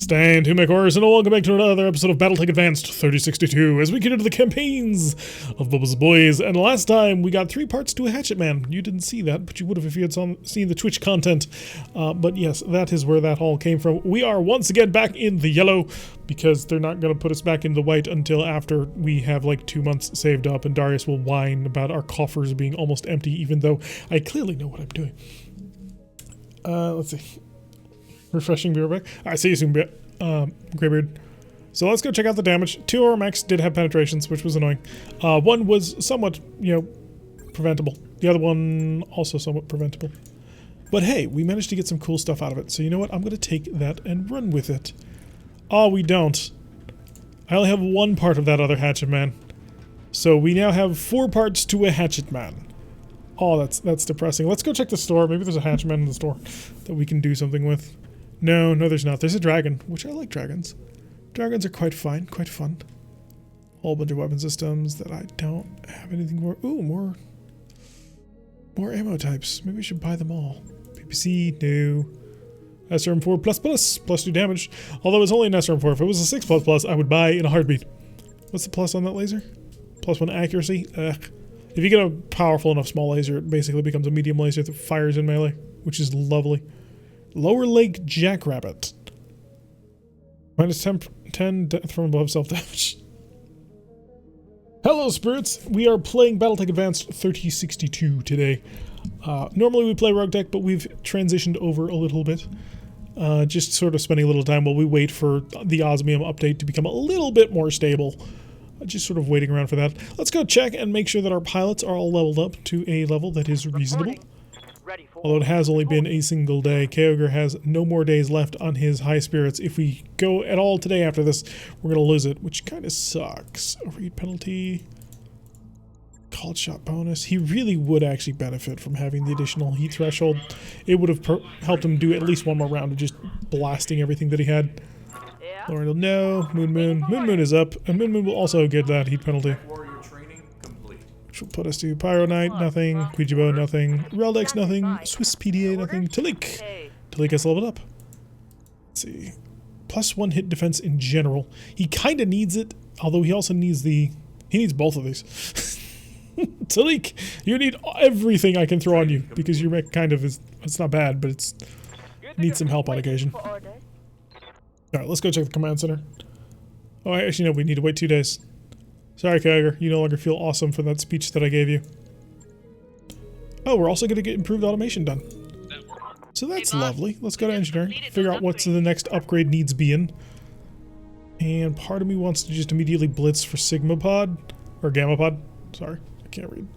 Stand to MechWarriors, and welcome back to another episode of BattleTech Advanced 3062 as we get into the campaigns of Bubba's Boyz. And last time we got 3 parts to a Hatchet Man. You didn't see that, but you would have if you had seen the Twitch content. But yes, that is where that all came from. We are once again back in the yellow because they're not going to put us back in the white until after we have like 2 months saved up, and Darius will whine about our coffers being almost empty, even though I clearly know what I'm doing. Let's see. Refreshing, be right back. I see you soon, Greybeard. So let's go check out the damage. 2 of our mechs did have penetrations, which was annoying. One was somewhat, preventable. The other one also somewhat preventable. But hey, we managed to get some cool stuff out of it. So you know what? I'm going to take that and run with it. Oh, we don't. I only have 1 part of that other Hatchet Man. So we now have 4 parts to a Hatchet Man. Oh, that's depressing. Let's go check the store. Maybe there's a Hatchet Man in the store that we can do something with. No, there's not. There's a dragon, which I like dragons. Dragons are quite fine, quite fun. Whole bunch of weapon systems that I don't have anything more. Ooh, more ammo types. Maybe we should buy them all. PPC, no. SRM4 plus 2 damage. Although it's only an SRM4. If it was a 6++, I would buy in a heartbeat. What's the plus on that laser? +1 accuracy? Ugh. If you get a powerful enough small laser, it basically becomes a medium laser that fires in melee, which is lovely. Lower Lake Jackrabbit. -10 death from above self-damage. Hello, spirits! We are playing BattleTech Advanced 3062 today. Normally we play Rogue Tech, but we've transitioned over a little bit. Just sort of spending a little time while we wait for the Osmium update to become a little bit more stable. Just sort of waiting around for that. Let's go check and make sure that our pilots are all leveled up to a level that is reasonable. Although it has only been a single day. Kyogre has no more days left on his high spirits. If we go at all today after this, we're going to lose it, which kind of sucks. Overheat penalty. Called shot bonus. He really would actually benefit from having the additional heat threshold. It would have helped him do at least 1 more round of just blasting everything that he had. Lord, no. Moon is up, and Moon will also get that heat penalty. Which will put us to Pyro Knight, nothing. Ouijibo, nothing. Reldex, nothing. Swiss PDA, nothing. Talik has leveled up. Let's see. +1 hit defense in general. He kind of needs it, although he also needs he needs both of these. Talik, you need everything I can throw on you, because your mech kind of is, it's not bad, but it needs some help on occasion. Alright, let's go check the command center. Oh, actually, no, we need to wait 2 days. Sorry, Kyogre, you no longer feel awesome for that speech that I gave you. Oh, we're also going to get improved automation done. So that's lovely. Let's go to engineering, figure out what's the next upgrade needs being. And part of me wants to just immediately blitz for Sigma Pod, or Gamma Pod. Sorry, I can't read.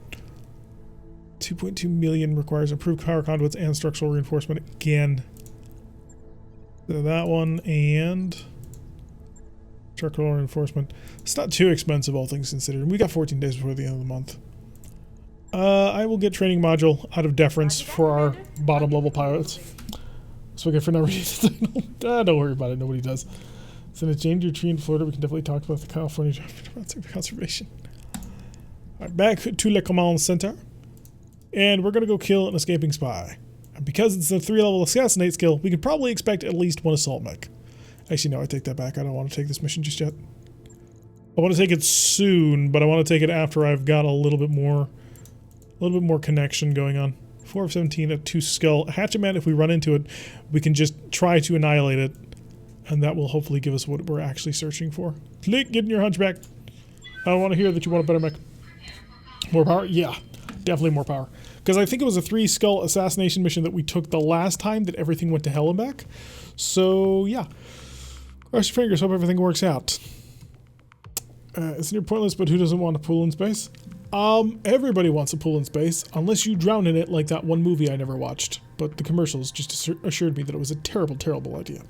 2.2 million requires improved power conduits and structural reinforcement again. So that one and structural reinforcement. It's not too expensive, all things considered. We got 14 days before the end of the month. I will get training module out of deference for our bottom level pilots. So we get for no reason. Don't worry about it. Nobody does. So in a change tree in Florida, we can definitely talk about the California conservation. Alright, back to Le Command Center. And we're going to go kill an escaping spy. And because it's a 3-level assassinate skill, we can probably expect at least 1 assault mech. Actually, no, I take that back. I don't want to take this mission just yet. I want to take it soon, but I want to take it after I've got a little bit more connection going on. 4 of 17 at 2 skill. Hatchet Man, if we run into it, we can just try to annihilate it, and that will hopefully give us what we're actually searching for. Click, get in your hunchback. I want to hear that you want a better mech. More power? Yeah, definitely more power. Because I think it was a 3 skull assassination mission that we took the last time that everything went to hell and back. So, yeah. Cross your fingers, hope everything works out. It's near pointless, but who doesn't want a pool in space? Everybody wants a pool in space, unless you drown in it like that one movie I never watched. But the commercials just assured me that it was a terrible, terrible idea.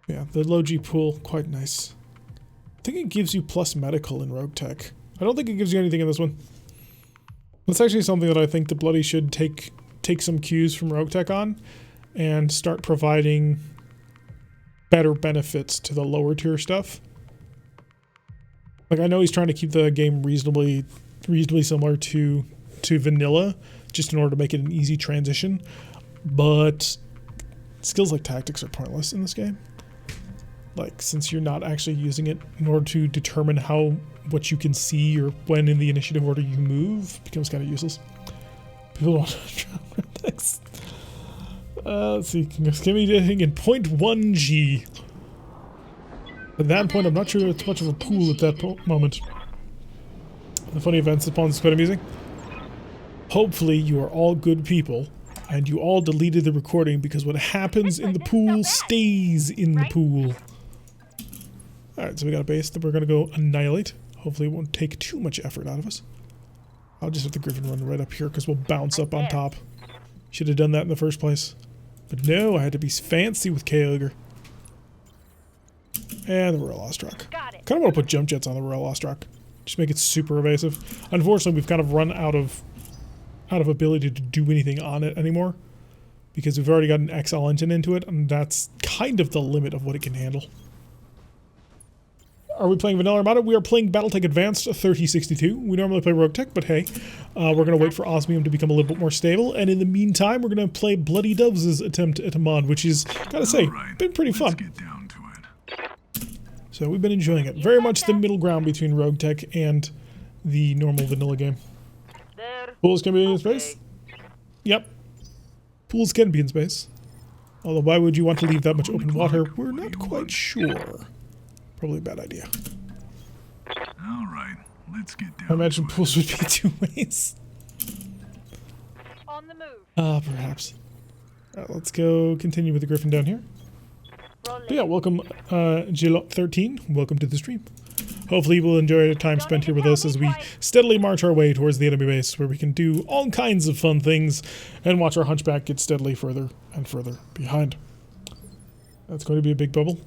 Yeah, the low-G pool, quite nice. I think it gives you plus medical in Rogue Tech. I don't think it gives you anything in this one. That's actually something that I think the Bloody should take some cues from Rogue Tech on and start providing better benefits to the lower tier stuff. Like, I know he's trying to keep the game reasonably similar to vanilla, just in order to make it an easy transition, but Skills like tactics are pointless in this game. Like, since you're not actually using it in order to determine what you can see or when in the initiative order you move, it becomes kind of useless. People don't drop next. Let's see. Give me anything in 0.1 G. At that point, I'm not sure it's much of a pool at that moment. The funny events that Pawns is quite amusing. Hopefully, you are all good people, and you all deleted the recording because what happens in the pool stays in the pool. Alright, so we got a base that we're going to go annihilate. Hopefully, it won't take too much effort out of us. I'll just have the Griffin run right up here because we'll bounce up on top. Should have done that in the first place. But no, I had to be fancy with K-Ogre. And the Royal Ostrak. Kind of want to put jump jets on the Royal Ostrak. Just make it super evasive. Unfortunately, we've kind of run out of ability to do anything on it anymore. Because we've already got an XL engine into it, and that's kind of the limit of what it can handle. Are we playing Vanilla Armada? We are playing BattleTech Advanced 3062. We normally play Rogue Tech, but hey, we're going to wait for Osmium to become a little bit more stable, and in the meantime, we're going to play Bloody Doves' attempt at a mod, which is, gotta say, been pretty fun. Get down to it. So we've been enjoying it. Very much the middle ground between Rogue Tech and the normal vanilla game. Pools can be in space? Yep. Pools can be in space. Although why would you want to leave that much open water? We're not quite sure. Probably a bad idea. Alright, let's get down. I imagine pools would be 2 ways. On the move. Perhaps. Alright, let's go continue with the Griffin down here. But yeah, welcome, J13. Welcome to the stream. Hopefully you will enjoy your time spent here with us as we steadily march our way towards the enemy base, where we can do all kinds of fun things and watch our hunchback get steadily further and further behind. That's going to be a big bubble.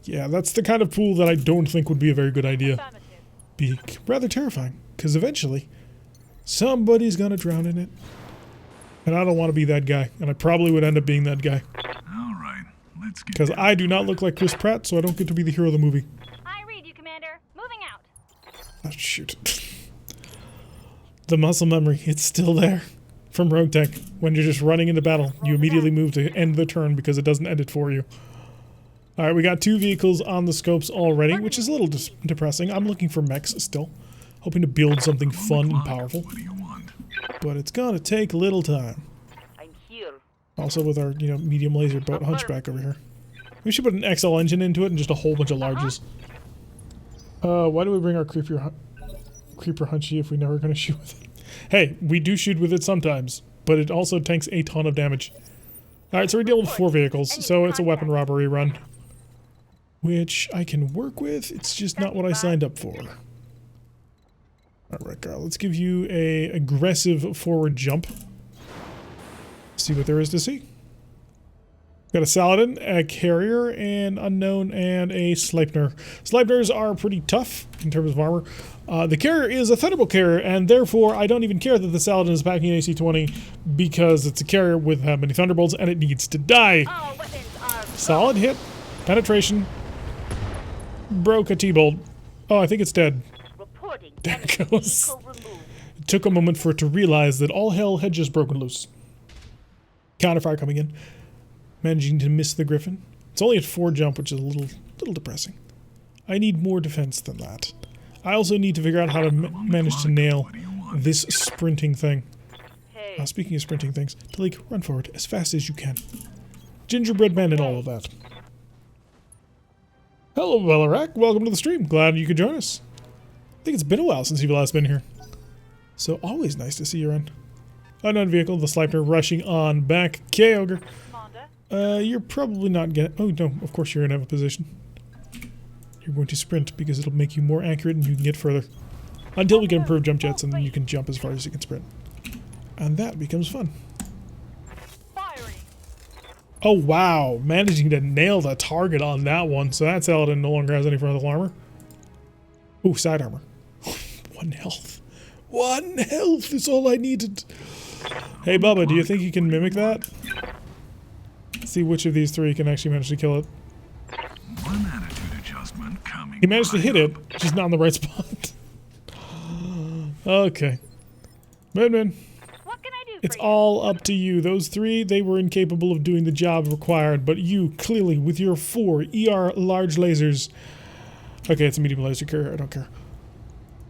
Yeah, that's the kind of pool that I don't think would be a very good idea. Be rather terrifying, because eventually somebody's gonna drown in it. And I don't want to be that guy, and I probably would end up being that guy. Alright, let's get Because I do not look like Chris Pratt, so I don't get to be the hero of the movie. I read you, Commander. Moving out. Oh, shoot. The muscle memory, it's still there. From Rogue Tech. When you're just running into battle, you immediately move to end the turn because it doesn't end it for you. Alright, we got 2 vehicles on the scopes already, which is a little depressing. I'm looking for mechs still. Hoping to build something fun and powerful. What do you want? But it's gonna take a little time. I'm here. Also with our, medium laser boat hunchback over here. We should put an XL engine into it and just a whole bunch of larges. Why do we bring our creeper hunchy if we're never gonna shoot with it? Hey, we do shoot with it sometimes, but it also tanks a ton of damage. Alright, so we're dealing with 4 vehicles, so it's a weapon robbery run. Which I can work with, it's just not what I signed up for. Alright, girl, let's give you a aggressive forward jump. See what there is to see. Got a Saladin, a Carrier, an Unknown, and a Sleipnir. Sleipnirs are pretty tough in terms of armor. The Carrier is a Thunderbolt Carrier, and therefore I don't even care that the Saladin is packing an AC-20 because it's a Carrier with that many Thunderbolts and it needs to die. Solid hit. Penetration. Broke a T-bolt. Oh, I think it's dead. There it goes. It took a moment for it to realize that all hell had just broken loose. Counterfire coming in. Managing to miss the Griffin. It's only at 4 jump, which is a little depressing. I need more defense than that. I also need to figure out how to manage to nail this sprinting thing. Speaking of sprinting things, Talik, run forward as fast as you can. Gingerbread man and all of that. Hello, Velarak. Welcome to the stream. Glad you could join us. I think it's been a while since you've last been here. So always nice to see you in. Unknown vehicle, the Sleipnir rushing on back. K-Ogre. You're probably not getting... Oh, no, of course you're going to have a position. You're going to sprint because it'll make you more accurate and you can get further. Until we can improve jump jets and then you can jump as far as you can sprint. And that becomes fun. Oh, wow. Managing to nail the target on that one. So that Saladin no longer has any frontal armor. Ooh, side armor. 1 health. 1 health is all I needed. Hey, Bubba, do you think you can mimic that? Let's see which of these 3 can actually manage to kill it. One attitude adjustment coming. He managed to hit it, just not in the right spot. Okay. Man. What can I do It's all up to you. Those three, they were incapable of doing the job required, but you, clearly, with your 4 ER large lasers... Okay, it's a medium laser carrier, I don't care.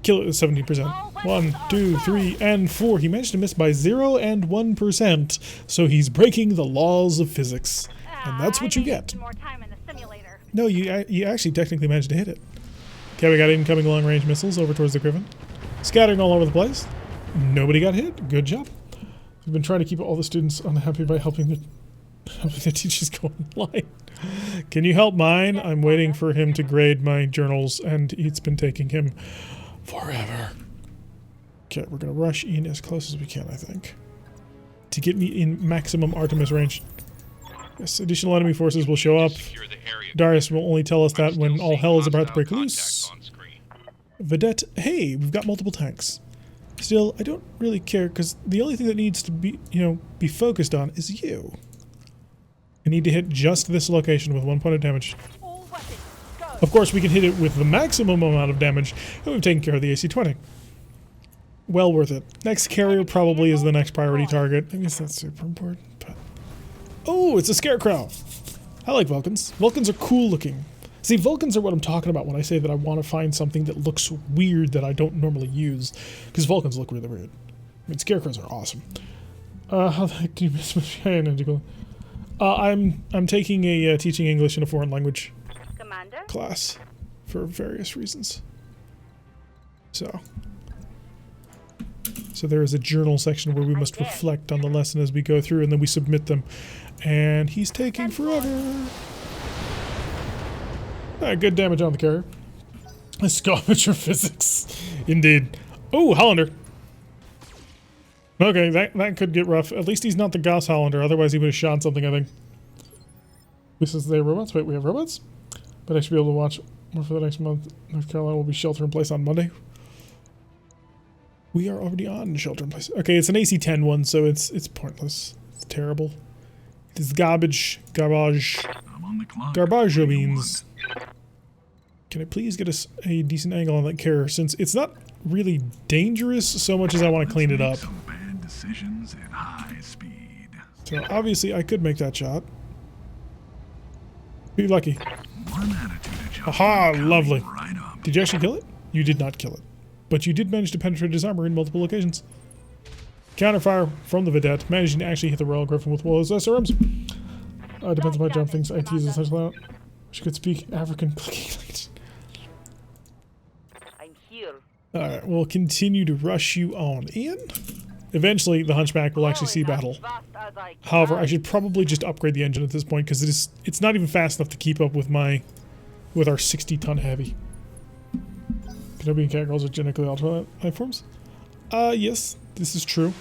Kill it with 17%. 1, 2, 3, and 4. He managed to miss by 0 and 1%, so he's breaking the laws of physics. And that's what you get. More time in the simulator. No, you actually technically managed to hit it. Okay, we got incoming long-range missiles over towards the Griffin. Scattering all over the place. Nobody got hit. Good job. We've been trying to keep all the students unhappy by helping the teachers go online. Can you help mine? I'm waiting for him to grade my journals, and it's been taking him forever. Okay, we're going to rush in as close as we can, I think, to get me in maximum Artemis range. Yes, additional enemy forces will show up. Darius will only tell us that when all hell is about to break loose. Vedette, hey, we've got multiple tanks. Still, I don't really care, because the only thing that needs to be, be focused on is you. I need to hit just this location with 1 point of damage. All weapons, go. Of course, we can hit it with the maximum amount of damage, and we've taken care of the AC-20. Well worth it. Next carrier probably is the next priority target. I guess that's super important, but... Oh, it's a Scarecrow! I like Vulcans. Vulcans are cool looking. See, Vulcans are what I'm talking about when I say that I want to find something that looks weird that I don't normally use. Because Vulcans look really weird. I mean, Scarecrows are awesome. How the heck do you miss my I'm taking a teaching English in a foreign language Commander? class for various reasons. So there is a journal section where we must reflect on the lesson as we go through, and then we submit them. And he's taking forever. Good damage on the carrier. Scavenger physics. Indeed. Oh, Hollander. Okay, that could get rough. At least he's not the Gauss Hollander, otherwise he would have shot something, I think. This is the robots. Wait, we have robots? But I should be able to watch more for the next month. North Carolina will be shelter in place on Monday. We are already on shelter in place. Okay, it's an AC-10 one, so it's pointless. It's terrible. It is garbage. Garbage. I'm on the clock. Garbage means... Can I please get a decent angle on that carrier, since it's not really dangerous so much as I want to clean it up. Some bad decisions at high speed. So obviously I could make that shot. Be lucky. One attitude adjustment Aha, coming lovely. right up. Did you actually kill it? You did not kill it. But you did manage to penetrate his armor in multiple locations. Counterfire from the Vedette, managing to actually hit the Royal Griffin with Wool's SRMs. Depends on my job things. IT is essentially out. She could speak African clicking language. I'm here. Alright, we'll continue to rush you on in. Eventually, the Hunchback will actually see battle. However, I should probably just upgrade the engine at this point, because it's not even fast enough to keep up with our 60-ton heavy. Kenobi and Catgirls are genetically altered life forms? Yes, this is true.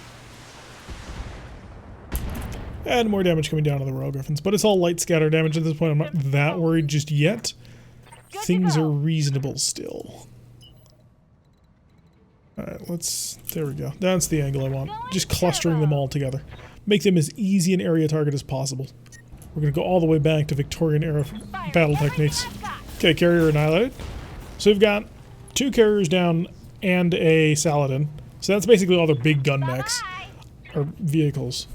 And more damage coming down on the Royal Griffins, but it's all light scatter damage at this point. I'm not that worried just yet. Things are reasonable still. Alright, there we go. That's the angle I want. Just clustering them all together. Make them as easy an area target as possible. We're going to go all the way back to Victorian era battle techniques. Okay, carrier annihilated. So we've got 2 carriers down and a Saladin. So that's basically all their big gun mechs. Or vehicles.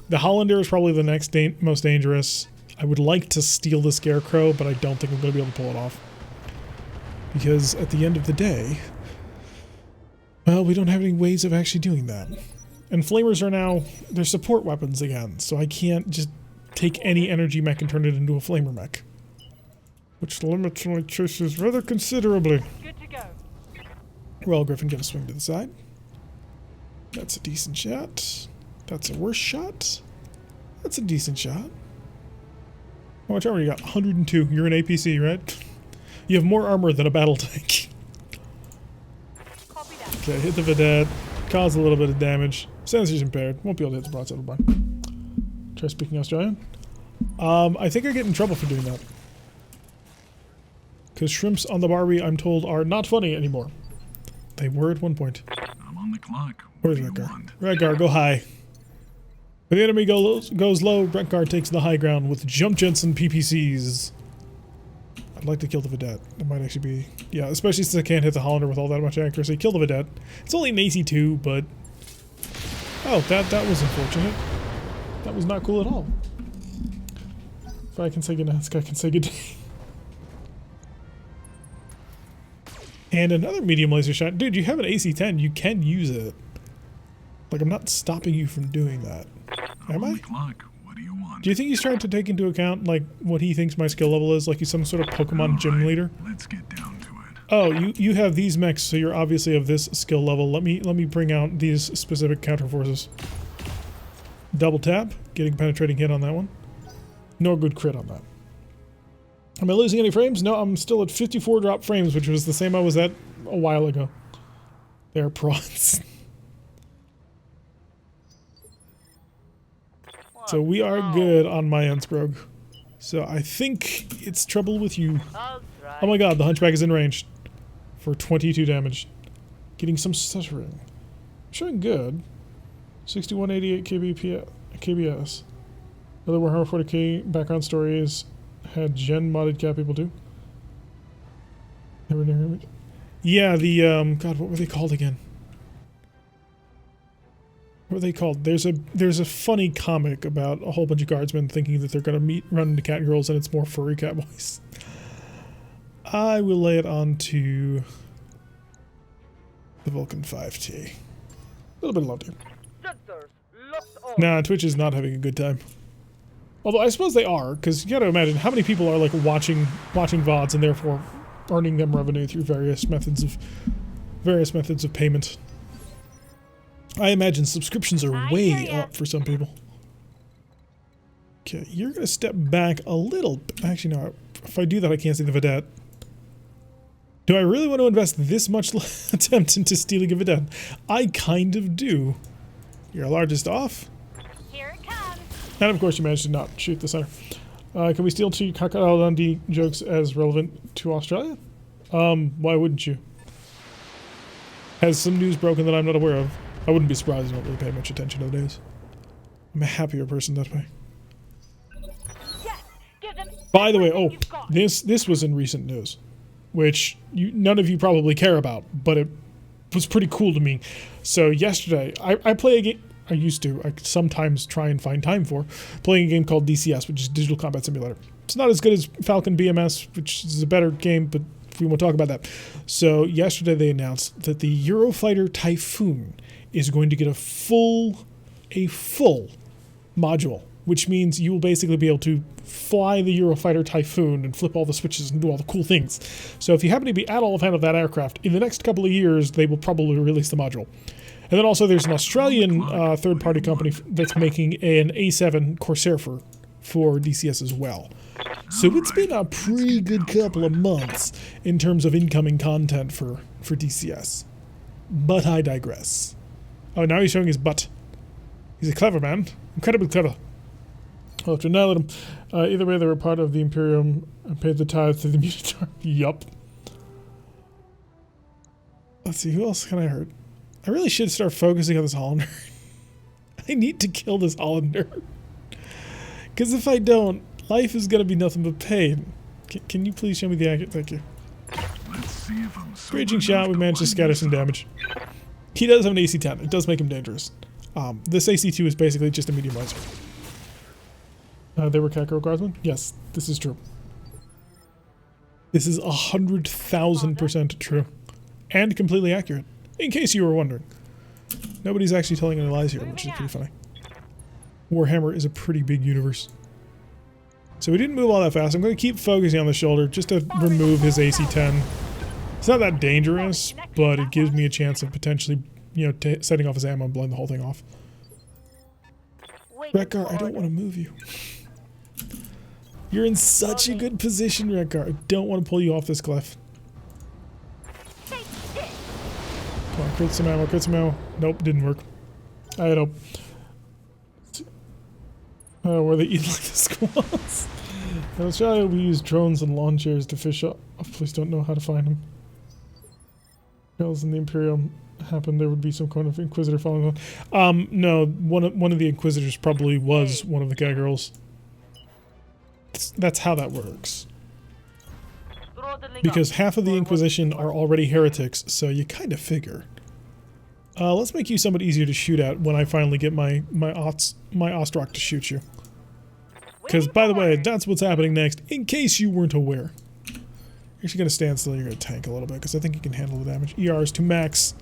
The Hollander is probably the next most dangerous. I would like to steal the Scarecrow, but I don't think I'm going to be able to pull it off. Because at the end of the day... Well, we don't have any ways of actually doing that. And Flamers are now... They're support weapons again, so I can't just take any energy mech and turn it into a Flamer mech. Which limits my choices rather considerably. Good to go. Royal Griffin, get a swing to the side. That's a decent shot. That's a worse shot. That's a decent shot. How much armor you got? 102. You're an APC, right? You have more armor than a battle tank. Copy that. Okay, hit the Vedette. Cause a little bit of damage. Sensors impaired. Won't be able to hit the broadside of the barn. Try speaking Australian. I think I get in trouble for doing that. Because shrimps on the Barbie, I'm told, are not funny anymore. They were at one point. I'm on the clock. Where's Redgar? Redgar, go high. When the enemy goes low, Redgar takes the high ground with jump jets and PPCs. I'd like to kill the Vedette. That might actually be... Yeah, especially since I can't hit the Hollander with all that much accuracy. Kill the Vedette. It's only an AC-2, but... Oh, that was unfortunate. That was not cool at all. If I can say goodnight, this guy can say good day. And another medium laser shot. Dude, you have an AC-10. You can use it. Like, I'm not stopping you from doing that. Am I? Clock. What do you want? Do you think he's trying to take into account, like, what he thinks my skill level is? Like he's some sort of Pokemon gym leader? Let's get down to it. Oh, you have these mechs, so you're obviously of this skill level. Let me bring out these specific counter forces. Double tap, getting penetrating hit on that one. No good crit on that. Am I losing any frames? No, I'm still at 54 drop frames, which was the same I was at a while ago. They're prawns. So we are good on my end, Scrog. So I think it's trouble with you. Oh my god, the Hunchback is in range. For 22 damage. Getting some stuttering. Showing good. 6188 KBS. Other Warhammer 40k background stories had gen modded cat people too. Yeah, the god, what were they called again? What are they called? There's a funny comic about a whole bunch of guardsmen thinking that they're gonna run into cat girls and it's more furry cat boys. I will lay it on to the Vulcan 5T. A little bit of love to. Nah, Twitch is not having a good time. Although I suppose they are, because you gotta imagine how many people are like watching VODs and therefore earning them revenue through various methods of payment. I imagine subscriptions are way up for some people. Okay, you're gonna step back a little bit. Actually, no. If I do that, I can't see the vedette. Do I really want to invest this much attempt into stealing a vedette? I kind of do. Your largest off. Here it comes. And of course, you managed to not shoot the center. Can we still treat Crocodile Dundee jokes as relevant to Australia? Why wouldn't you? Has some news broken that I'm not aware of? I wouldn't be surprised. I don't really pay much attention to the news. I'm a happier person that way. Yes, give them By the way, everything you've got. this was in recent news, which none of you probably care about, but it was pretty cool to me. So yesterday, I play a game. I used to. I sometimes try and find time for playing a game called DCS, which is Digital Combat Simulator. It's not as good as Falcon BMS, which is a better game, but we won't talk about that. So yesterday they announced that the Eurofighter Typhoon is going to get a full module, which means you will basically be able to fly the Eurofighter Typhoon and flip all the switches and do all the cool things. So if you happen to be at all a fan of that aircraft, in the next couple of years, they will probably release the module. And then also there's an Australian third-party company that's making an A7 Corsair for DCS as well. So it's been a pretty good couple of months in terms of incoming content for DCS. But I digress. Oh, now he's showing his butt. He's a clever man. Incredibly clever. I'll have to nail him. Either way, they were part of the Imperium and paid the tithe to the Mutator. Yup. Let's see, who else can I hurt? I really should start focusing on this Hollander. I need to kill this Hollander. Because if I don't, life is going to be nothing but pain. Can you please show me the accurate? Thank you. Let's see if I'm Raging shot, we managed to scatter some damage. He does have an AC-10. It does make him dangerous. This AC-2 is basically just a medium laser. They were Kakaro guardsmen? Yes, this is true. This is 100,000% true. And completely accurate. In case you were wondering. Nobody's actually telling any lies here, which is pretty funny. Warhammer is a pretty big universe. So we didn't move all that fast. I'm going to keep focusing on the shoulder just to remove his AC-10. It's not that dangerous, but it gives me a chance of potentially, you know, setting off his ammo and blowing the whole thing off. Rekgar, I don't want to move you. You're in such a good position, Rekgar. I don't want to pull you off this cliff. Come on, crit some ammo, crit some ammo. Nope, didn't work. I had hope. Where they eat like the squats. In Australia, we use drones and lawn chairs to fish up. I please don't know how to find them. Trails in the Imperium happened, there would be some kind of Inquisitor following on. No, one of the Inquisitors probably was one of the guy girls. That's how that works. Because half of the Inquisition are already heretics, so you kind of figure. Let's make you somewhat easier to shoot at when I finally get my Ostrock to shoot you. Because, by the way, that's what's happening next, in case you weren't aware. You're actually going to stand still, you're going to tank a little bit, because I think you can handle the damage. ERs to max.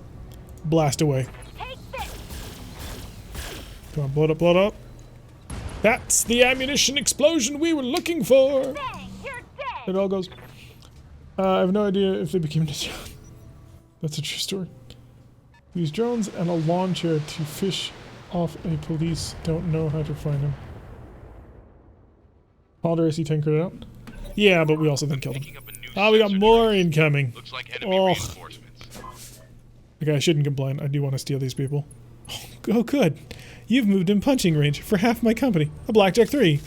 Blast away. Come on, blow it up, blow it up. That's the ammunition explosion we were looking for! Bang, you're dead. It all goes. I have no idea if they became ninja. That's a true story. Use drones and a launcher to fish off a police. Don't know how to find him. Alder AC-10 credit out. Yeah, but we also then killed him. Oh, we got more incoming. Looks like enemy reinforcements. Okay, I shouldn't complain. I do want to steal these people. Oh, good. You've moved in punching range for half my company. A Blackjack 3.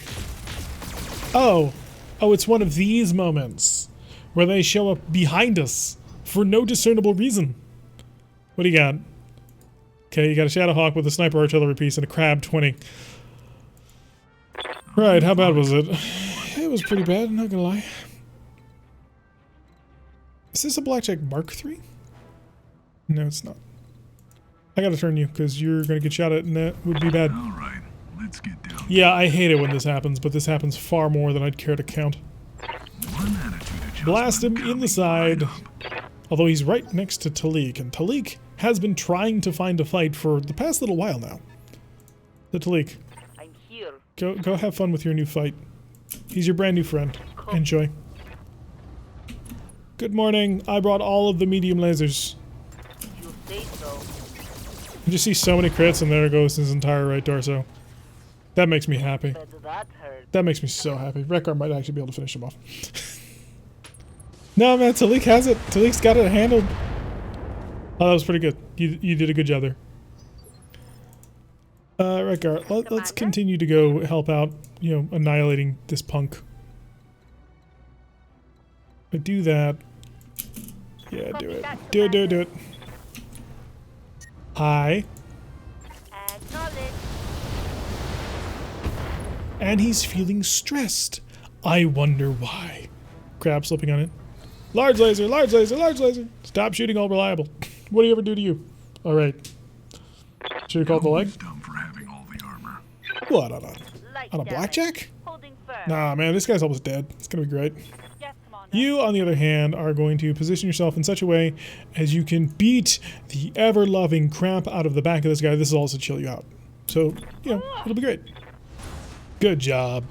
Oh. Oh, it's one of these moments where they show up behind us for no discernible reason. What do you got? Okay, you got a Shadowhawk with a sniper artillery piece and a crab 20. Right, how bad was it? It was pretty bad, I'm not gonna lie. Is this a Blackjack Mark III? No, it's not. I gotta turn you, because you're gonna get shot at and that would be bad. Alright, let's get down. Yeah, I hate it when this happens, but this happens far more than I'd care to count. One attitude adjustment Blast him in coming the side. right up. Although he's right next to Talik, and Talik has been trying to find a fight for the past little while now. So Talik, I'm here. go have fun with your new fight. He's your brand new friend. Enjoy. Good morning. I brought all of the medium lasers. You say so. You just see so many crits, and there goes his entire right torso. That makes me happy. But that hurt. That makes me so happy. Rekar might actually be able to finish him off. No, man, Talik has it. Talik's got it handled. Oh, that was pretty good. You did a good job there. Rekar, let's continue to go help out, you know, annihilating this punk. But do that. Yeah, do it. Do it. Hi. Acknowledge. And he's feeling stressed. I wonder why. Crab slipping on it. Large laser, large laser, large laser. Stop shooting all reliable. What do you ever do to you? Alright. Should have called the leg? Dumb for having all the armor. What, on Light a damage. blackjack? Holding firm. Nah, man, this guy's almost dead. It's gonna be great. Yes, Commander. You, on the other hand, are going to position yourself in such a way as you can beat the ever-loving crap out of the back of this guy. This will also chill you out. So, you know, it'll be great. Good job.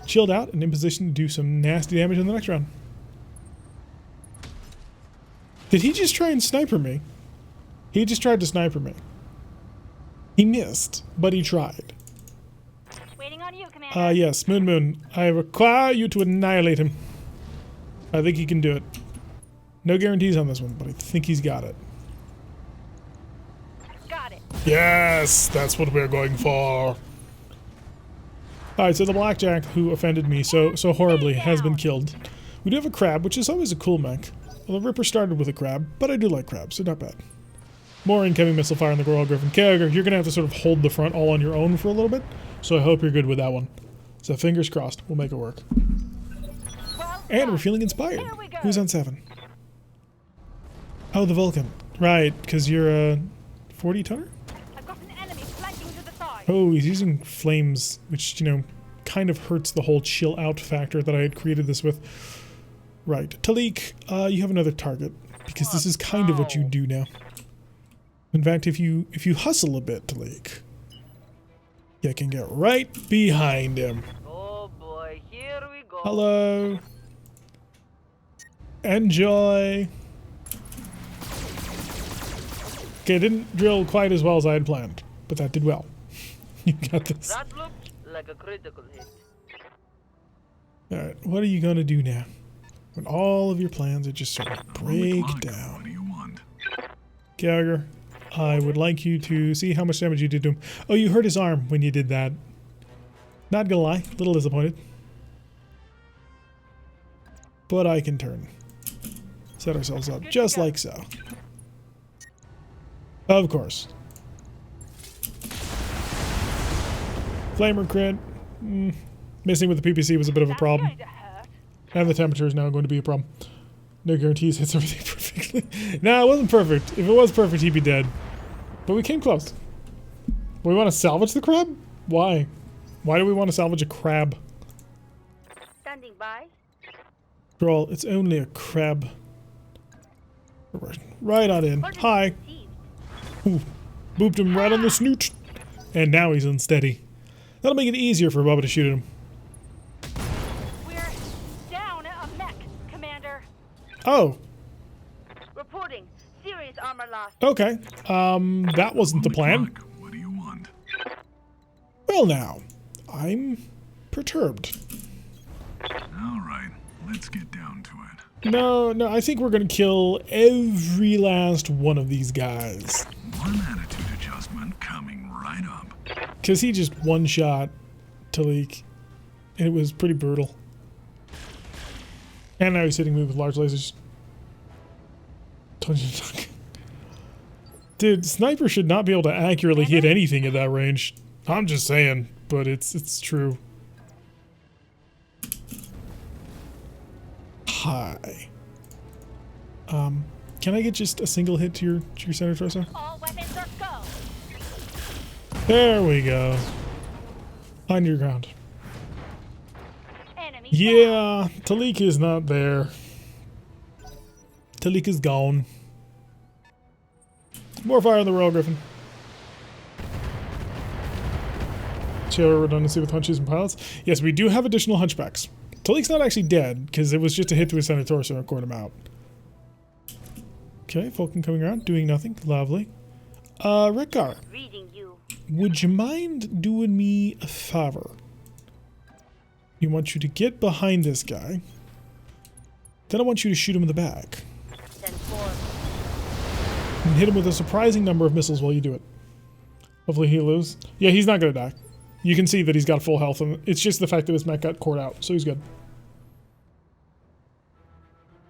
Chilled out and in position to do some nasty damage in the next round. Did he just try and sniper me? He just tried to sniper me. He missed, but he tried. Waiting on you, Commander. Yes, Moon. I require you to annihilate him. I think he can do it. No guarantees on this one, but I think he's got it. Got it. Yes, that's what we're going for. Alright, so the Blackjack, who offended me so horribly, has been killed. We do have a crab, which is always a cool mech. Well, the Ripper started with a crab, but I do like crabs, so not bad. More incoming missile fire on the Royal Griffin. Carrier, you're going to have to sort of hold the front all on your own for a little bit, so I hope you're good with that one. So fingers crossed, we'll make it work. Well And done. we're feeling inspired. Here we go. Who's on 7? Oh, the Vulcan. Right, because you're a 40-tonner? I've got an enemy flanking to the side. Oh, he's using flames, which, you know, kind of hurts the whole chill out factor that I had created this with. Right. Talik, you have another target, because this is kind of what you do now. In fact, if you hustle a bit, Talik, you can get right behind him. Oh boy, here we go. Hello. Enjoy. Okay, it didn't drill quite as well as I had planned, but that did well. You got this. That looked like a critical hit. Alright, what are you gonna do now? When all of your plans are just sort of break Look, down. what do you want? Gallagher, I would like you to see how much damage you did to him. Oh, you hurt his arm when you did that. Not gonna lie, a little disappointed. But I can turn. Set ourselves up just like so. Of course. Flamer crit. Missing with the PPC was a bit of a That's problem. going to hurt. And the temperature is now going to be a problem. No guarantees hits everything perfectly. No, it wasn't perfect. If it was perfect, he'd be dead. But we came close. We want to salvage the crab? Why? Why do we want to salvage a crab? Standing by. Girl, it's only a crab. Right on in. Hi. Ooh, booped him right on the snoot. And now he's unsteady. That'll make it easier for Bubba to shoot at him. We're down a mech, Commander. Oh, Reporting. Serious armor loss. okay. That wasn't the plan. Clock. What do you want? Well now, I'm perturbed. All right, let's get down to it. No, I think we're gonna kill every last one of these guys. One attitude adjustment coming right up. Because he just one-shot Talik. And it was pretty brutal. And now he's hitting me with large lasers. Dude, sniper should not be able to accurately hit anything at that range. I'm just saying, but it's true. Hi. Can I get just a single hit to your center torso? All weapons are go. There we go. On your ground. Enemy Yeah, Talik is not there. Talik is gone. More fire on the Royal Griffin. Show redundancy with hunches and pilots. Yes, we do have additional hunchbacks. Talik's not actually dead, because it was just a hit to his center torso and caught him out. Okay, Falcon coming around, doing nothing. Lovely. Rekar, Reading you. would you mind doing me a favor? We want you to get behind this guy. Then I want you to shoot him in the back. 10-4. And hit him with a surprising number of missiles while you do it. Hopefully he lives. Yeah, he's not gonna die. You can see that he's got full health, and it's just the fact that his mech got cored out, so he's good.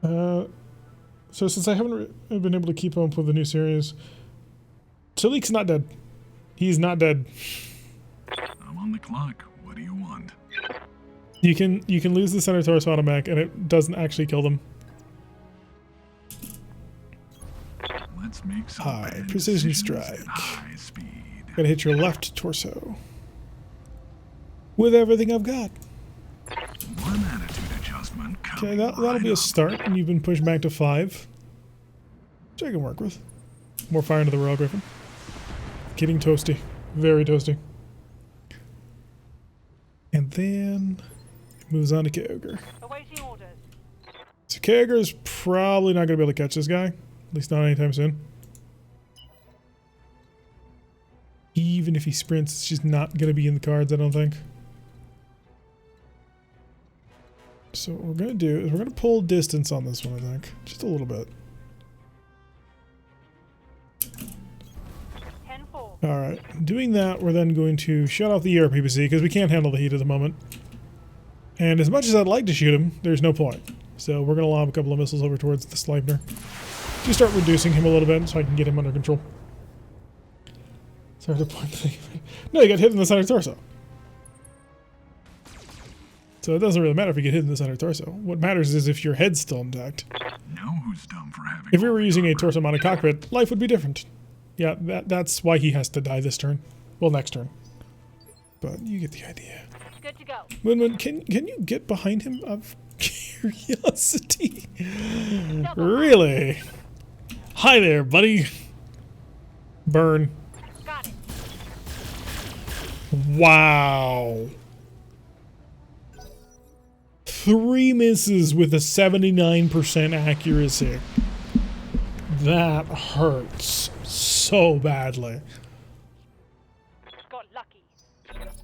So since I haven't been able to keep up with the new series, Talik's not dead. He's not dead. I'm on the clock. What do you want? You can lose the center torso on a mech, and it doesn't actually kill them. Let's make some High bad precision decisions strike. at high speed. Gotta hit your left torso. With everything I've got. One attitude adjustment Okay, coming that'll right be a up. start, and you've been pushed back to 5. Which I can work with. More fire into the Royal Griffin. Getting toasty. Very toasty. And then it moves on to Kyogre. awaiting orders. So Kyogre's probably not going to be able to catch this guy. At least not anytime soon. Even if he sprints, it's just not going to be in the cards, I don't think. So what we're going to do is we're going to pull distance on this one, I think. Just a little bit. 10-4. Alright, doing that, we're then going to shut off the ERPPC because we can't handle the heat at the moment. And as much as I'd like to shoot him, there's no point. So we're going to lob a couple of missiles over towards the Sleipnir to start reducing him a little bit so I can get him under control. Sorry to point the No, you got hit in the center torso. So it doesn't really matter if you get hit in the center torso. What matters is if your head's still intact. Know who's dumb for having If we were all the using a armor? torso-mounted cockpit, life would be different. Yeah, that's why he has to die this turn. Well, next turn. But you get the idea. Good to go. Win-Win, can you get behind him? Of curiosity. Really? Hi there, buddy. Burn. Got it. Wow. 3 misses with a 79% accuracy. That hurts so badly. Got lucky.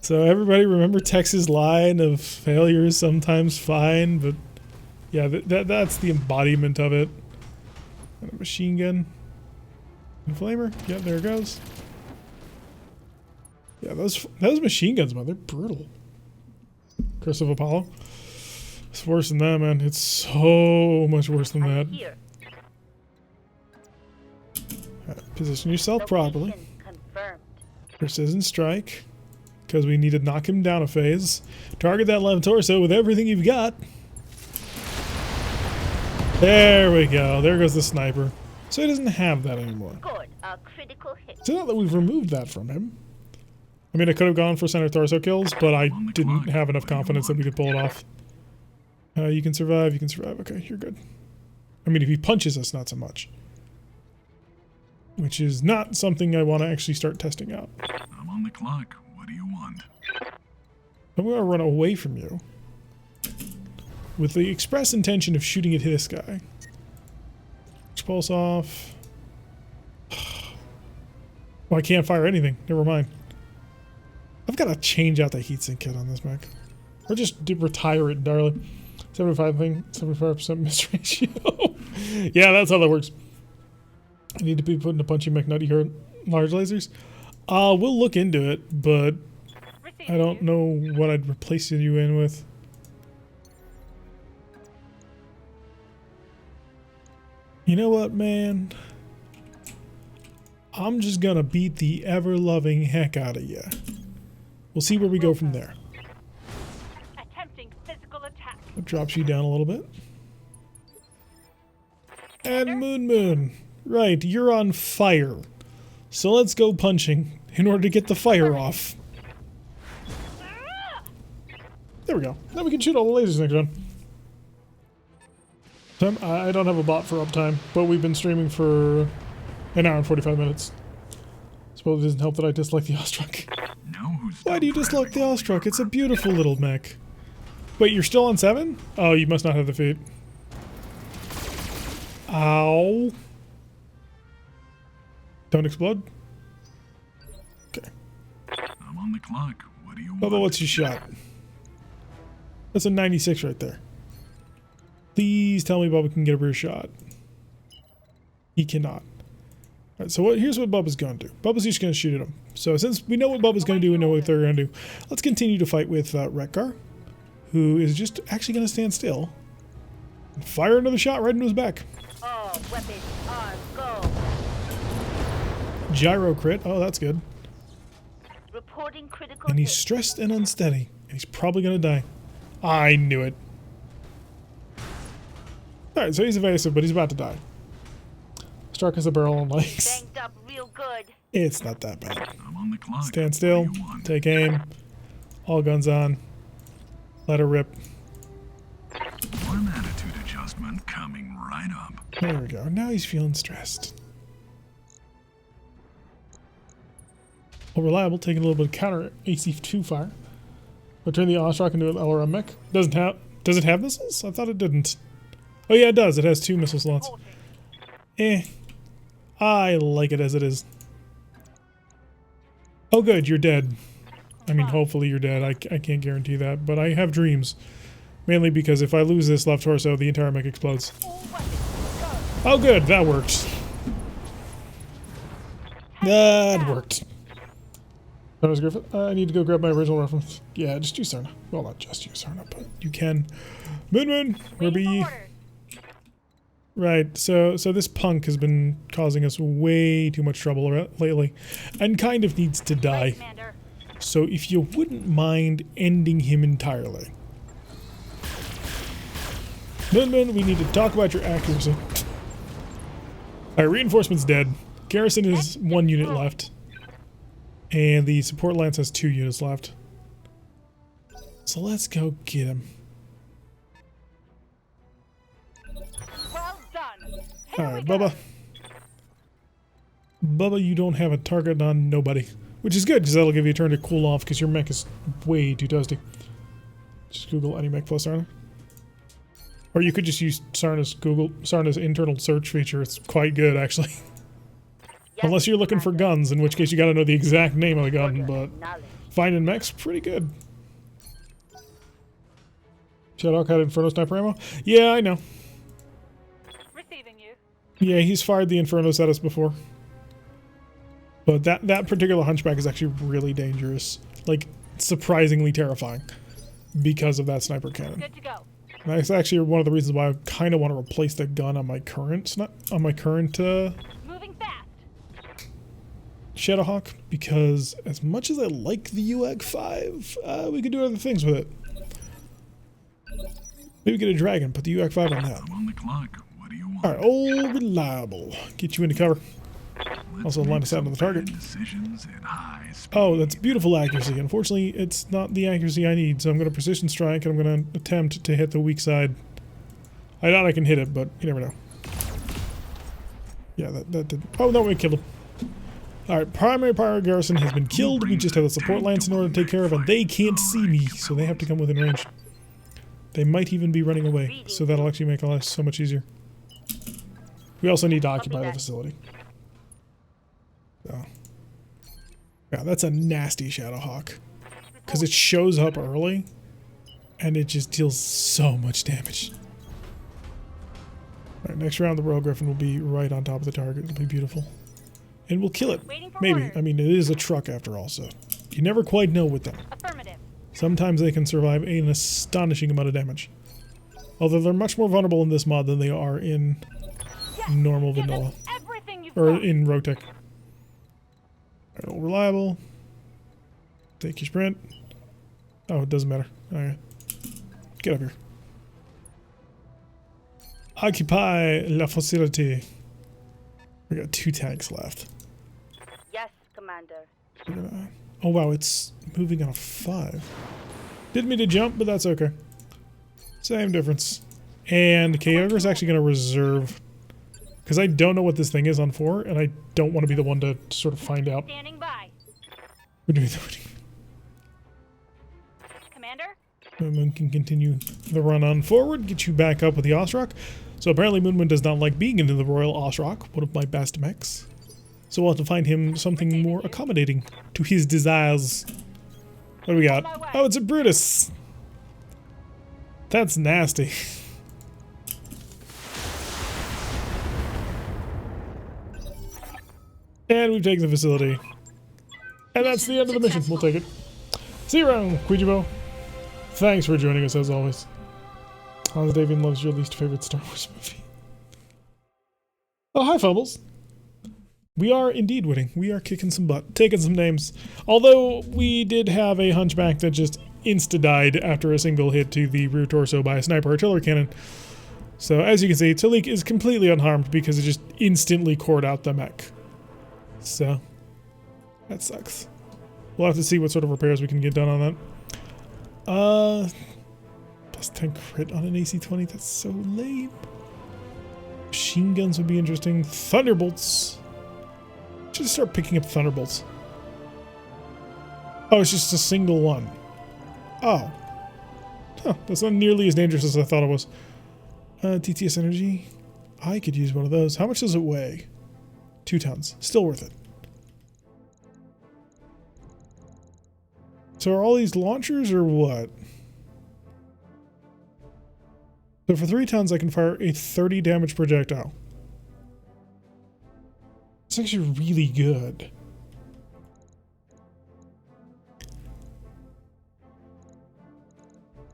So everybody remember Tex's line of failure is sometimes fine, but yeah, that's the embodiment of it. And a machine gun. And flamer. Yeah, there it goes. Yeah, those machine guns, man, they're brutal. Curse of Apollo. It's worse than that, man. It's so much worse than that. I'm here. Alright, position yourself properly. Location confirmed. Precision strike. Because we need to knock him down a phase. Target that left torso with everything you've got. There we go. There goes the sniper. So he doesn't have that anymore. Good. A critical hit. It's not that we've removed that from him. I mean, I could have gone for center torso kills, but I didn't have enough confidence that we could pull it off. You can survive, you can survive. Okay, you're good. I mean, if he punches us, not so much. Which is not something I want to actually start testing out. I'm on the clock. What do you want? I'm going to run away from you. With the express intention of shooting at this guy. Pulse off. Well, I can't fire anything. Never mind. I've got to change out the heatsink kit on this mech. Or just retire it entirely. 75% miss ratio. Yeah, that's how that works. I need to be putting a punchy mech nutty here. Large lasers. We'll look into it, but I don't know what I'd replace you in with. You know what, man? I'm just gonna beat the ever-loving heck out of you. We'll see where we go from there. Attempting physical attack. It drops you down a little bit. And Moon. Right, you're on fire. So let's go punching in order to get the fire off. There we go. Now we can shoot all the lasers next round. I don't have a bot for uptime, but we've been streaming for an hour and 45 minutes. Suppose it doesn't help that I dislike the Ostruck. Why do you dislike the Ostruck? It's a beautiful little mech. Wait, you're still on 7? Oh, you must not have the feat. Ow. Don't explode? Okay. I'm on the clock. What do you want? Bubba, what's your shot? That's a 96 right there. Please tell me Bubba can get a rear shot. He cannot. Alright, so here's what Bubba's going to do. Bubba's just going to shoot at him. So since we know what Bubba's going to do, we know what they're going to do, let's continue to fight with Rekgar, who is just actually going to stand still and fire another shot right into his back. All weapons on go. Gyro crit. Oh, that's good. Reporting critical And he's hit. stressed and unsteady. And he's probably going to die. I knew it. Alright, so he's evasive, but he's about to die. Struck us a barrel on legs. Banked up real good. It's not that bad. I'm on the clock. Stand still. What do you want? Take aim. All guns on. Let her rip. One attitude adjustment coming right up. There we go. Now he's feeling stressed. Well, reliable, taking a little bit of counter AC2 fire. But turn the Ostruck into an LRM mech. Does it have missiles? I thought it didn't. Oh yeah, it does. It has 2 missile slots. I like it as it is. Oh good, you're dead. I mean, hopefully you're dead. I can't guarantee that, but I have dreams. Mainly because if I lose this left torso, the entire mech explodes. Oh good, that worked. That worked. That was Griffin. I need to go grab my original reference. Yeah, just use Sarna. Well, not just use Sarna, but you can. Moon, where be ye? Right, so this punk has been causing us way too much trouble lately, and kind of needs to die. So if you wouldn't mind ending him entirely. Moon, we need to talk about your accuracy. Alright, reinforcement's dead. Garrison is 1 unit left. And the support lance has 2 units left. So let's go get him. Well done. Alright, Bubba. Bubba, you don't have a target on nobody. Which is good, because that'll give you a turn to cool off, because your mech is way too toasty. Just Google any mech plus Sarna. Or you could just use Sarna's internal search feature. It's quite good, actually. Unless you're looking for guns, in which case you gotta know the exact name of the gun, but finding mechs, pretty good. Shadowhawk had Inferno sniper ammo? Yeah, I know. Receiving you. Yeah, he's fired the Infernos at us before. But that particular hunchback is actually really dangerous. Like, surprisingly terrifying. Because of that sniper cannon. Good to go. And that's actually one of the reasons why I kind of want to replace the gun on my current Moving fast. Shadowhawk, because as much as I like the UAC-5, we could do other things with it. Maybe get a dragon, put the UAC-5 on that. I'm on the clock. What do you want? Alright, old reliable. Get you into cover. Also line us out on the target. Decisions at high speed. Oh, that's beautiful accuracy. Unfortunately, it's not the accuracy I need, so I'm going to precision strike and I'm going to attempt to hit the weak side. I doubt I can hit it, but you never know. Yeah, that did. Oh, no, we killed him. Alright, primary pirate garrison has been killed. We just have a support lance in order to take care of, and they can't see me, so they have to come within range. They might even be running away, so that'll actually make our life so much easier. We also need to occupy the facility. So. Yeah, that's a nasty Shadowhawk. Because it shows up early, and it just deals so much damage. Alright, next round the Royal Griffin will be right on top of the target. It'll be beautiful. And we'll kill it. Maybe. I mean, it is a truck after all, so you never quite know with them. Affirmative. Sometimes they can survive an astonishing amount of damage. Although they're much more vulnerable in this mod than they are in normal vanilla. Everything you've Or got. in RogueTech. Alright, all reliable. Take your sprint. Oh, it doesn't matter. Alright. Get up here. Occupy la facility. We got 2 tanks left. Yes, Commander. We're gonna, oh wow, it's moving on a 5. Didn't mean to jump, but that's okay. Same difference. And Kyogre's actually going to reserve, because I don't know what this thing is on 4, and I don't want to be the one to sort of find out. Standing by. We're doing the Commander? Moon can continue the run on forward, get you back up with the Osrock. So apparently Moon does not like being into the Royal Osrock, one of my best mechs. So we'll have to find him something more accommodating to his desires. What do we got? Oh, it's a Brutus. That's nasty. And we've taken the facility. And that's the end of the mission. We'll take it. See you around, Ouijabow. Thanks for joining us as always. Hans Davian loves your least favorite Star Wars movie. Oh, hi, Fumbles. We are indeed winning. We are kicking some butt, taking some names. Although we did have a hunchback that just insta-died after a single hit to the rear torso by a sniper artillery cannon. So as you can see, Talik is completely unharmed because it just instantly cored out the mech. So that sucks. We'll have to see what sort of repairs we can get done on that. Plus 10 crit on an AC-20, that's so lame. Machine guns would be interesting. Thunderbolts. Should start picking up Thunderbolts. Oh, it's just a single one. Oh. Huh, that's not nearly as dangerous as I thought it was. TTS energy. I could use one of those. How much does it weigh? 2 tons. Still worth it. So are all these launchers or what? So for 3 tons, I can fire a 30 damage projectile. It's actually really good.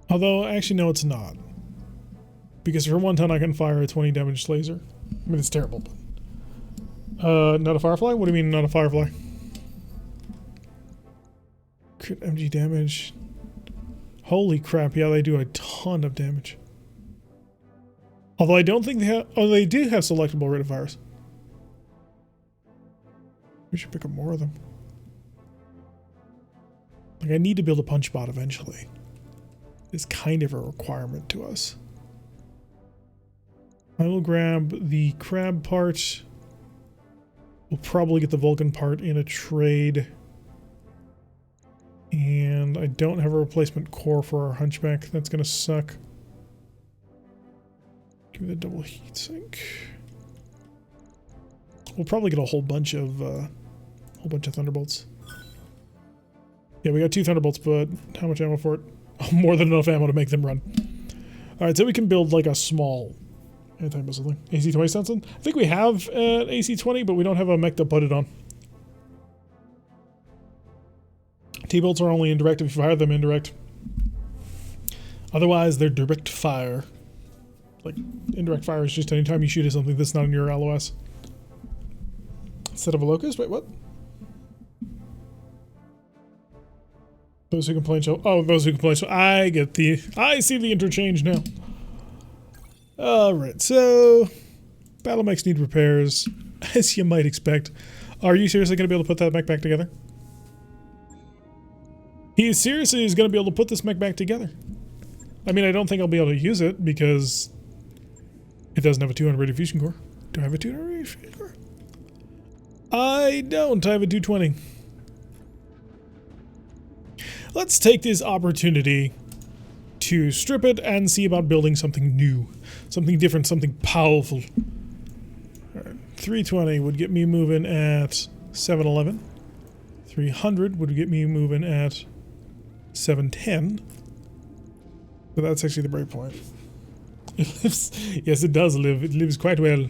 Although, actually, no, it's not. Because for 1 ton, I can fire a 20 damage laser. I mean, it's terrible, but... not a Firefly? What do you mean, not a Firefly? Crit MG damage. Holy crap, yeah, they do a ton of damage. Although I don't think they have... Oh, they do have selectable rate of fires. We should pick up more of them. Like, I need to build a punch bot eventually. It's kind of a requirement to us. I will grab the crab part. We'll probably get the Vulcan part in a trade. And I don't have a replacement core for our hunchback. That's going to suck. Give me the double heatsink. We'll probably get a whole bunch of Thunderbolts. Yeah, we got 2 Thunderbolts, but how much ammo for it? Oh, more than enough ammo to make them run. Alright, so we can build like a small anti-missile thing. AC-20 Sensen? I think we have an AC-20, but we don't have a mech to put it on. T-bolts are only indirect if you fire them indirect. Otherwise, they're direct fire. Like, indirect fire is just anytime you shoot at something that's not in your LOS. Instead of a locust? Wait, what? Those who complain shall... Oh, those who complain shall... I see the interchange now. Alright, so... Battle mechs need repairs, as you might expect. Are you seriously going to be able to put that mech back together? He seriously is going to be able to put this mech back together. I mean, I don't think I'll be able to use it because it doesn't have a 200 radiation core. Do I have a 200 radiation core? I don't. I have a 220. Let's take this opportunity to strip it and see about building something new. Something different, something powerful. Alright, 320 would get me moving at 711. 300 would get me moving at 710. So that's actually the breakpoint. It lives, yes it does live, it lives quite well.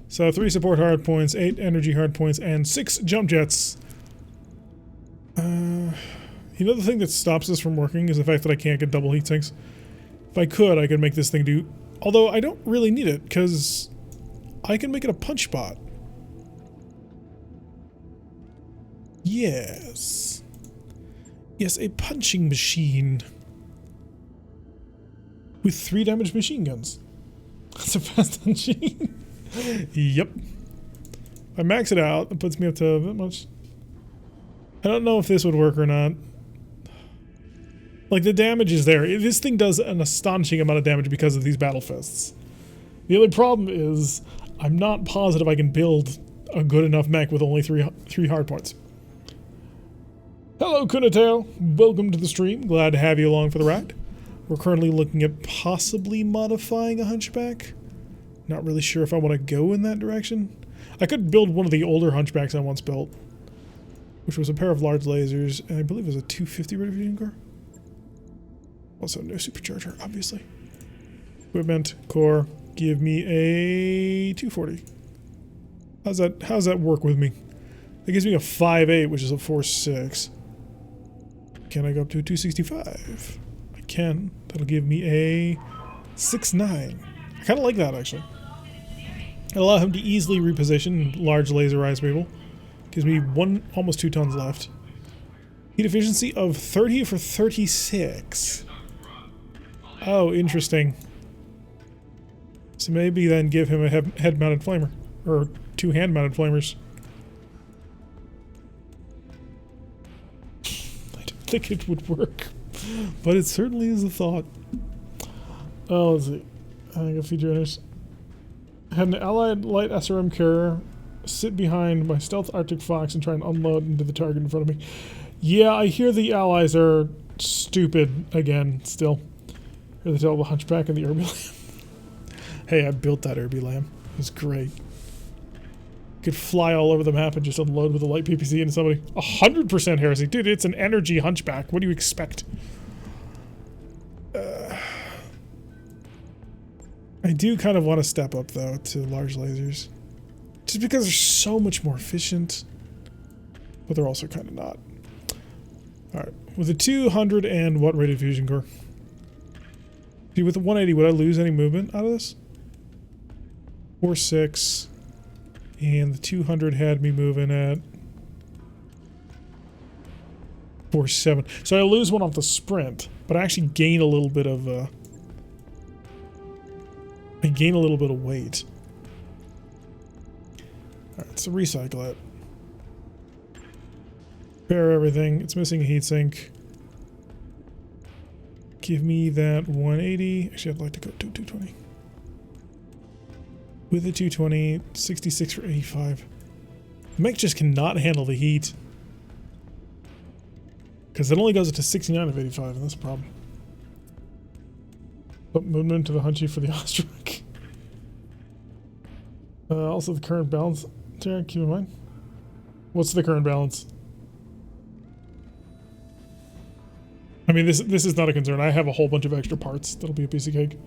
So 3 support hard points, 8 energy hard points, and 6 jump jets. You know the thing that stops this from working is the fact that I can't get double heat sinks. If I could make this thing do... Although I don't really need it, because I can make it a punch bot. Yes. Yes, a punching machine. With 3 damaged machine guns. That's a fast machine. Yep. If I max it out, it puts me up to that much. I don't know if this would work or not. Like, the damage is there. This thing does an astonishing amount of damage because of these battle fists. The only problem is, I'm not positive I can build a good enough mech with only three hard points. Hello, Kunatail. Welcome to the stream. Glad to have you along for the ride. We're currently looking at possibly modifying a Hunchback. Not really sure if I want to go in that direction. I could build one of the older Hunchbacks I once built, which was a pair of large lasers, and I believe it was a 250 radiation core. Also, no supercharger, obviously. Equipment, core, give me a 240. How's that work with me? That gives me a 5.8, which is a 4.6. Can I go up to a 265? I can. That'll give me a 6.9. I kind of like that, actually. It'll allow him to easily reposition large laserized people. Gives me almost 2 tons left. Heat efficiency of 30 for 36. Oh, interesting. So maybe then give him a head-mounted flamer. Or 2 hand-mounted flamers. I don't think it would work. But it certainly is a thought. Oh, let's see. I got features. Had an allied light SRM carrier sit behind my stealth Arctic Fox and try and unload into the target in front of me. Yeah, I hear the allies are stupid again, still. Hear the terrible Hunchback and the Irby Lamb. Hey, I built that Irby Lamb. It was great. Could fly all over the map and just unload with a light PPC into somebody. 100% heresy. Dude, it's an energy Hunchback. What do you expect? I do kind of want to step up, though, to large lasers. Just because they're so much more efficient. But they're also kind of not. Alright. With a 200 and what rated fusion core? See, with the 180, would I lose any movement out of this? 4.6. And the 200 had me moving at 4.7. So I lose one off the sprint, but I actually gain a little bit of I gain a little bit of weight. Alright, so recycle it. Repair everything. It's missing a heatsink. Give me that 180. Actually, I'd like to go to 220. With a 220, 66 for 85. The mech just cannot handle the heat. Because it only goes to 69 of 85, and that's a problem. But movement to the Hunchy for the Ostrich. Also the current balance. There, keep in mind. What's the current balance? I mean, this is not a concern. I have a whole bunch of extra parts. That'll be a piece of cake.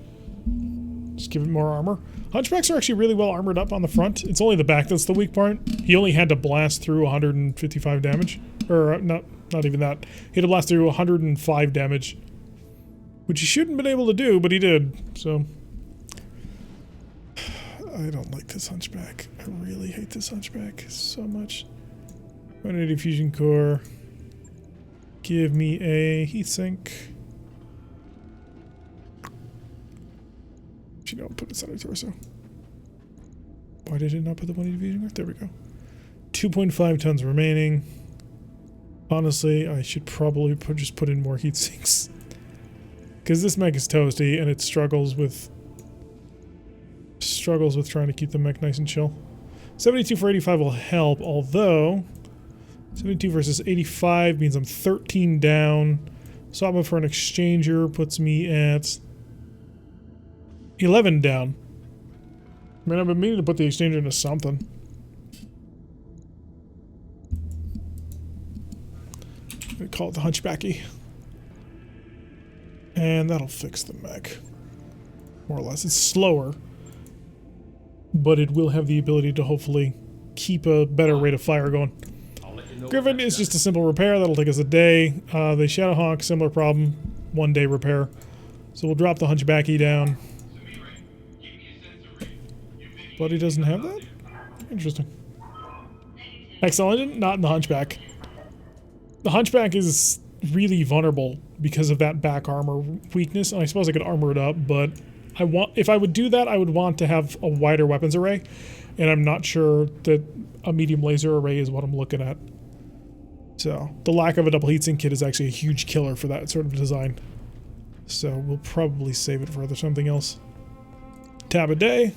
Just give it more armor. Hunchbacks are actually really well armored up on the front. It's only the back that's the weak part. He only had to blast through 155 damage. Or, not even that. He had to blast through 105 damage. Which he shouldn't have been able to do, but he did. So, I don't like this Hunchback. I really hate this Hunchback so much. 180 fusion core. Give me a heatsink. You know, put it center torso. Why did it not put the 180 fusion core? There we go. 2.5 tons remaining. Honestly, I should probably just put in more heat sinks. Because this mech is toasty and it struggles with trying to keep the mech nice and chill. 72 for 85 will help, although 72 versus 85 means I'm 13 down. Swapping for an exchanger puts me at 11 down. I mean, I've been meaning to put the exchanger into something. I'm gonna call it the Hunchbacky. And that'll fix the mech. More or less. It's slower, but it will have the ability to hopefully keep a better rate of fire going. Griffin is just a simple repair. That'll take us a day. The Shadowhawk, similar problem. 1 day repair. So we'll drop the Hunchbacky down. But he doesn't have that? Interesting. Excel engine, not in the Hunchback. The Hunchback is really vulnerable because of that back armor weakness, and I suppose I could armor it up, but if I would do that, I would want to have a wider weapons array, and I'm not sure that a medium laser array is what I'm looking at. So, the lack of a double heatsink kit is actually a huge killer for that sort of design. So, we'll probably save it for something else. Tab a day.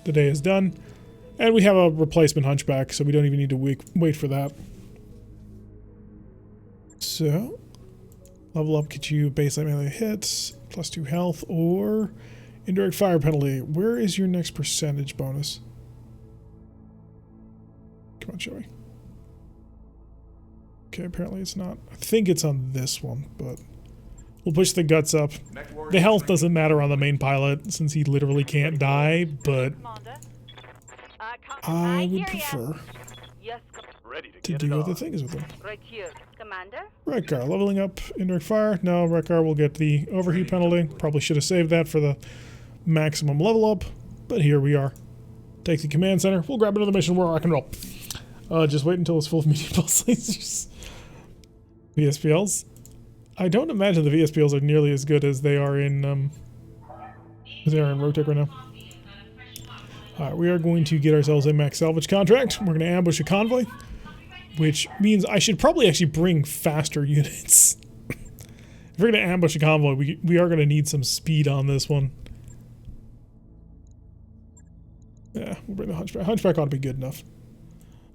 The day is done. And we have a replacement Hunchback, so we don't even need to wait for that. So, level up gets you baseline melee hits, +2 health, or indirect fire penalty. Where is your next percentage bonus? Come on, show me. Okay, apparently it's not. I think it's on this one, but we'll push the guts up. The health doesn't matter on the main pilot since he literally can't die, but I would prefer Yes, to do other things with him. right here, Commander. Rekgar, leveling up indirect fire. No, Rekgar will get the overheat penalty. Probably should have saved that for the maximum level up, but here we are. Take the command center. We'll grab another mission. We're rock and roll. Just wait until it's full of medium pulse lasers. VSPLs. I don't imagine the VSPLs are nearly as good as they are in RogueTech right now. Alright, we are going to get ourselves a max salvage contract. We're going to ambush a convoy, which means I should probably actually bring faster units. If we're going to ambush a convoy, we are going to need some speed on this one. Yeah, we'll bring the Hunchback. Hunchback ought to be good enough.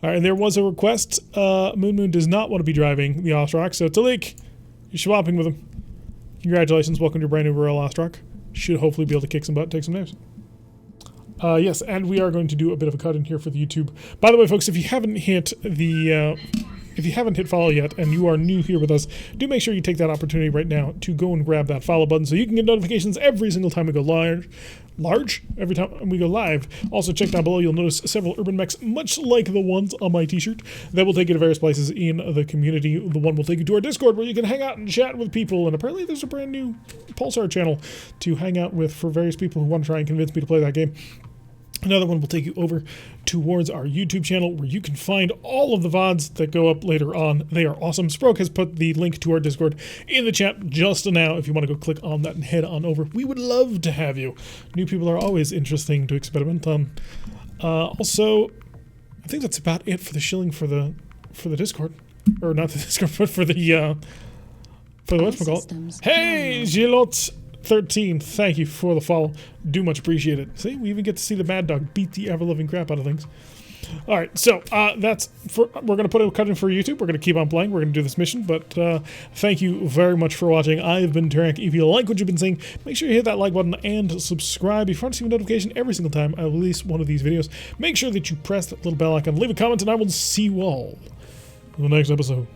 Alright, and there was a request. Moon does not want to be driving the Ostrock, so Talik, you're swapping with him. Congratulations, welcome to your brand new Royal Ostrock. Should hopefully be able to kick some butt, take some names. Yes, and we are going to do a bit of a cut in here for the YouTube. By the way, folks, if you haven't hit follow yet and you are new here with us, do make sure you take that opportunity right now to go and grab that follow button so you can get notifications every single time we go every time we go live. Also, check down below, you'll notice several urban mechs, much like the ones on my t-shirt, that will take you to various places in the community. The one will take you to our Discord where you can hang out and chat with people, and apparently there's a brand new Pulsar channel to hang out with for various people who want to try and convince me to play that game. Another one will take you over towards our YouTube channel where you can find all of the VODs that go up later on. They are awesome. Sproke has put the link to our Discord in the chat just now if you want to go click on that and head on over. We would love to have you. New people are always interesting to experiment on. Also, I think that's about it for the shilling for the Discord. Or not the Discord, but for the whatchamacallit. Hey, Gilot! 13, thank you for the follow. Do much appreciate it. See, we even get to see the Mad Dog beat the ever-loving crap out of things. Alright, so we're going to put a cut in for YouTube. We're going to keep on playing. We're going to do this mission, but thank you very much for watching. I have been Tarek. If you like what you've been seeing, make sure you hit that like button and subscribe. If you want to see a notification every single time I release one of these videos, make sure that you press that little bell icon, leave a comment, and I will see you all in the next episode.